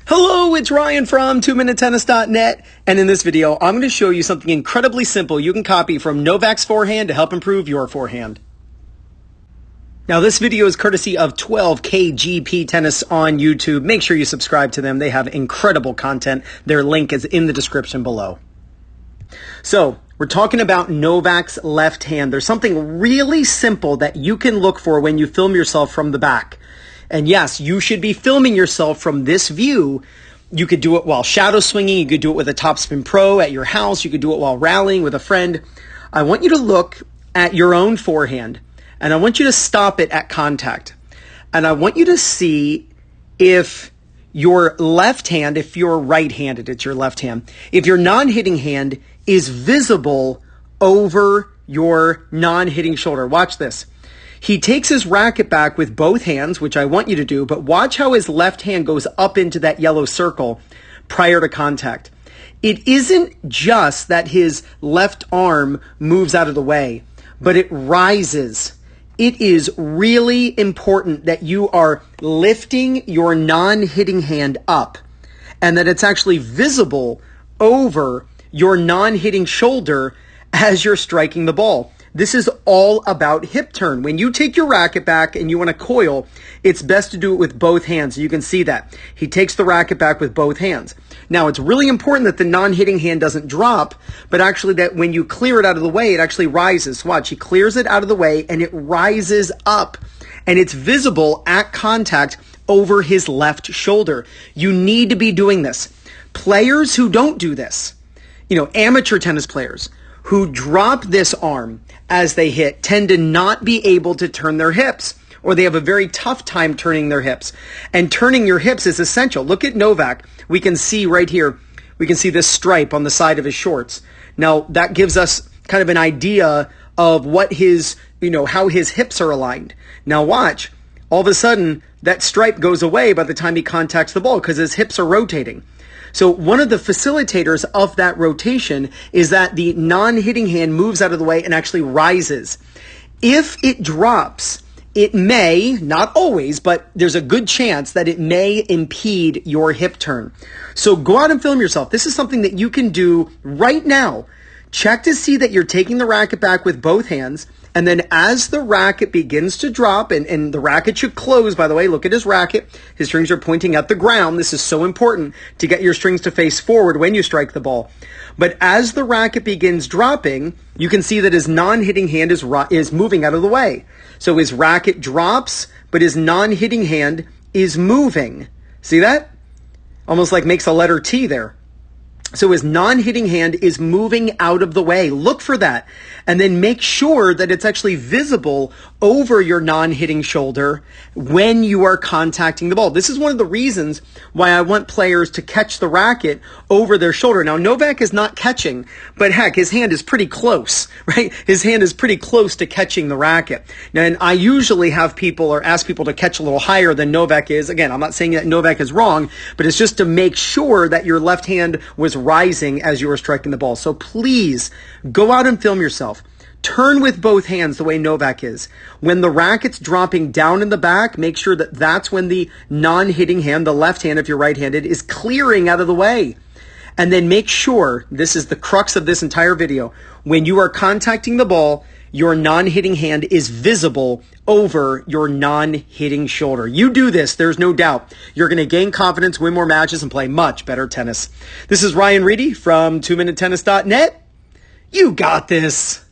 Hello, it's Ryan from 2minutetennis.net, and in this video, I'm going to show you something incredibly simple you can copy from Novak's forehand to help improve your forehand. Now, this video is courtesy of 12KGP Tennis on YouTube. Make sure you subscribe to them. They have incredible content. Their link is in the description below. So, we're talking about Novak's left hand. There's something really simple that you can look for when you film yourself from the back. And yes, you should be filming yourself from this view. You could do it while shadow swinging. You could do it with a Topspin Pro at your house. You could do it while rallying with a friend. I want you to look at your own forehand, and I want you to stop it at contact. And I want you to see if your left hand, if you're right-handed, it's your left hand, if your non-hitting hand is visible over your non-hitting shoulder. Watch this. He takes his racket back with both hands, which I want you to do, but watch how his left hand goes up into that yellow circle prior to contact. It isn't just that his left arm moves out of the way, but it rises. It is really important that you are lifting your non-hitting hand up and that it's actually visible over your non-hitting shoulder as you're striking the ball. This is all about hip turn. When you take your racket back and you want to coil, it's best to do it with both hands. You can see that. He takes the racket back with both hands. Now, it's really important that the non-hitting hand doesn't drop, but actually that when you clear it out of the way, it actually rises. Watch, he clears it out of the way and it rises up. And it's visible at contact over his left shoulder. You need to be doing this. Players who don't do this, amateur tennis players who drop this arm as they hit tend to not be able to turn their hips, or they have a very tough time turning their hips. And turning your hips is essential. Look at Novak. We can see right here, we can see this stripe on the side of his shorts. Now, that gives us kind of an idea of what his, how his hips are aligned. Now watch, all of a sudden, that stripe goes away by the time he contacts the ball because his hips are rotating. So one of the facilitators of that rotation is that the non-hitting hand moves out of the way and actually rises. If it drops, it may, not always, but there's a good chance that it may impede your hip turn. So go out and film yourself. This is something that you can do right now. Check to see that you're taking the racket back with both hands. And then as the racket begins to drop, and the racket should close, by the way, look at his racket. His strings are pointing at the ground. This is so important to get your strings to face forward when you strike the ball. But as the racket begins dropping, you can see that his non-hitting hand is moving out of the way. So his racket drops, but his non-hitting hand is moving. See that? Almost like makes a letter T there. So his non-hitting hand is moving out of the way. Look for that. And then make sure that it's actually visible over your non-hitting shoulder when you are contacting the ball. This is one of the reasons why I want players to catch the racket over their shoulder. Now, Novak is not catching, but heck, his hand is pretty close, right? His hand is pretty close to catching the racket. Now, and I usually have people or ask people to catch a little higher than Novak is. Again, I'm not saying that Novak is wrong, but it's just to make sure that your left hand was rising as you were striking the ball. So please go out and film yourself. Turn with both hands the way Novak is. When the racket's dropping down in the back, make sure that that's when the non-hitting hand, the left hand if you're right-handed, is clearing out of the way. And then make sure, this is the crux of this entire video, when you are contacting the ball, your non-hitting hand is visible over your non-hitting shoulder. You do this, there's no doubt. You're going to gain confidence, win more matches, and play much better tennis. This is Ryan Reedy from 2minutetennis.net. You got this.